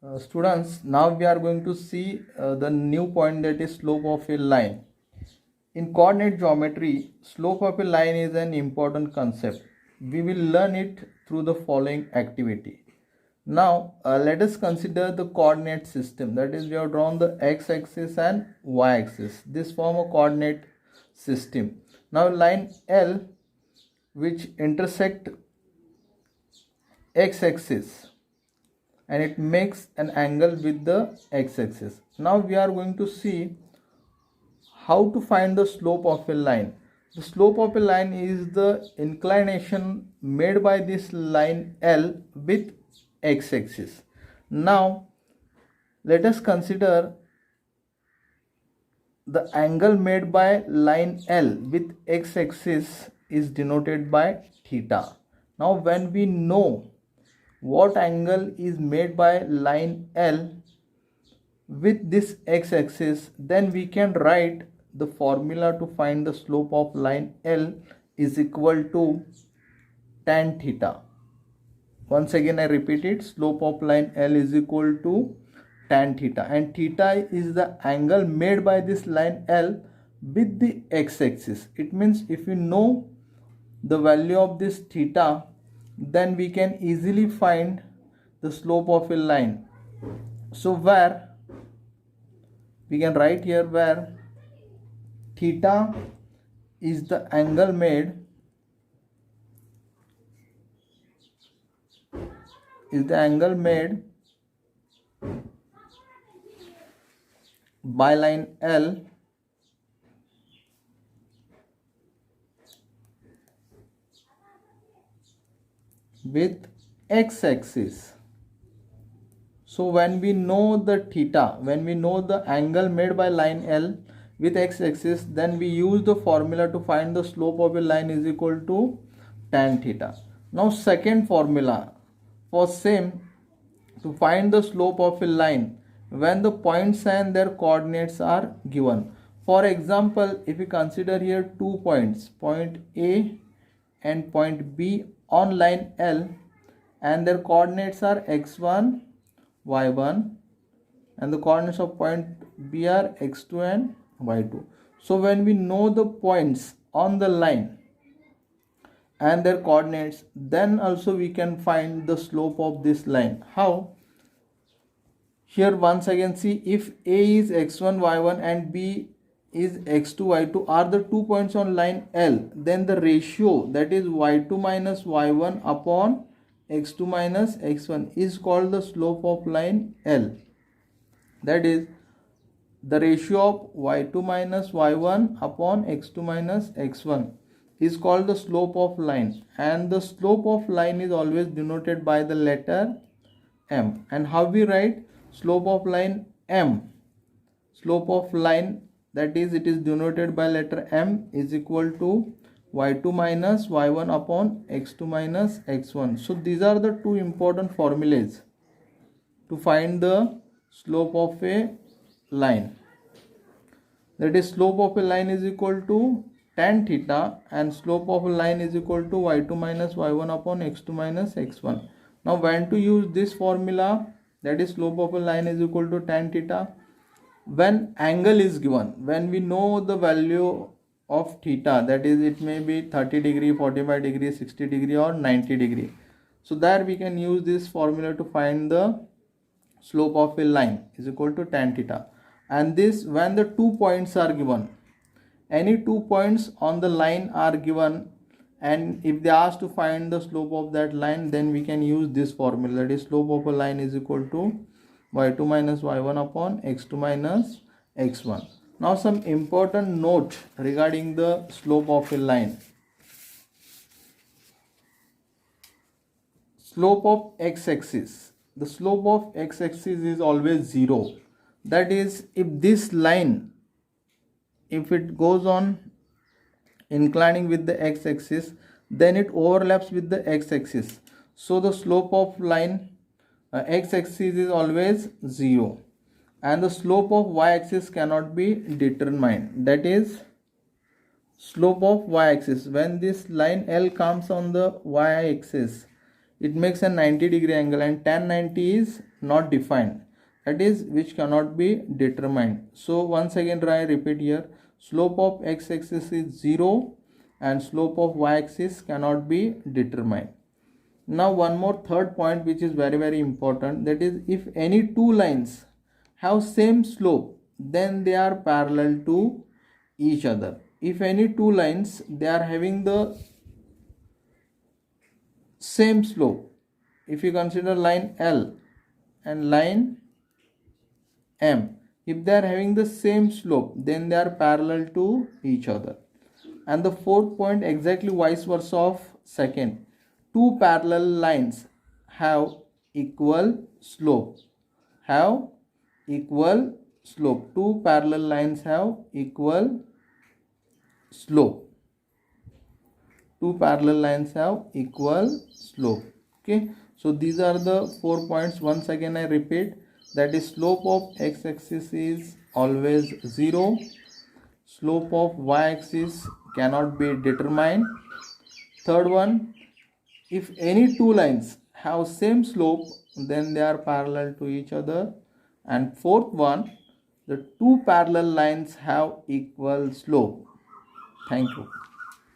Students, now we are going to see the new point, that is slope of a line. In coordinate geometry, slope of a line is an important concept. We will learn it through the following activity. Now, let us consider the coordinate system. That is, we have drawn the x-axis and y-axis. This form a coordinate system. Now, line L, which intersect x-axis, and it makes an angle with the x-axis. Now we are going to see how to find the slope of a line. The slope of a line is the inclination made by this line L with x-axis. Now let us consider the angle made by line L with x-axis is denoted by theta. Now when we know what angle is made by line L with this x-axis, then we can write the formula to find the slope of line L is equal to tan theta. Once again I repeat it, slope of line L is equal to tan theta, and theta is the angle made by this line L with the x-axis. It means if you know the value of this theta, then we can easily find the slope of a line. So where we can write here, where theta is the angle made by line L with x-axis. So when we know the theta, when we know the angle made by line L with x-axis, then we use the formula to find the slope of a line is equal to tan theta. Now second formula for same, to find the slope of a line when the points and their coordinates are given. For example, if we consider here 2 points, point A and point B on line L, and their coordinates are x1, y1, and the coordinates of point B are x2 and y2. So when we know the points on the line and their coordinates, then also we can find the slope of this line. How? Here once again see, if A is x1, y1 and B is x2, y2 are the 2 points on line L, then the ratio, that is y2 minus y1 upon x2 minus x1, is called the slope of line L. That is, the ratio of y2 minus y1 upon x2 minus x1 is called the slope of line, and the slope of line is always denoted by the letter M. And how we write slope of line M? Slope of line, that is, it is denoted by letter M, is equal to y2 minus y1 upon x2 minus x1. So these are the two important formulas to find the slope of a line. That is, slope of a line is equal to tan theta, and slope of a line is equal to y2 minus y1 upon x2 minus x1. Now when to use this formula, that is slope of a line is equal to tan theta, when angle is given, when we know the value of theta, that is, it may be 30 degree, 45 degree, 60 degree or 90 degree. So there we can use this formula to find the slope of a line is equal to tan theta. And this when the 2 points are given, any 2 points on the line are given, and if they ask to find the slope of that line, then we can use this formula, that is slope of a line is equal to y2 minus y1 upon x2 minus x1. Now some important note regarding the slope of a line. Slope of x-axis. The slope of x-axis is always 0. That is, if this line, if it goes on inclining with the x-axis, then it overlaps with the x-axis. So the slope of line x-axis is always 0, and the slope of y-axis cannot be determined. That is, slope of y-axis, when this line L comes on the y-axis, it makes a 90-degree angle, and tan 90 is not defined, that is which cannot be determined. So once again I repeat here, slope of x-axis is 0 and slope of y-axis cannot be determined. Now one more third point which is very important, that is if any two lines have same slope, then they are parallel to each other. If any two lines they are having the same slope, if you consider line L and line M, if they are having the same slope, then they are parallel to each other. And the fourth point, exactly vice versa of second, two parallel lines have equal slope, two parallel lines have equal slope, okay. So these are the 4 points. Once again I repeat, that is slope of x-axis is always 0, slope of y-axis cannot be determined. Third one, if any two lines have same slope, then they are parallel to each other. And fourth one, the two parallel lines have equal slope. Thank you.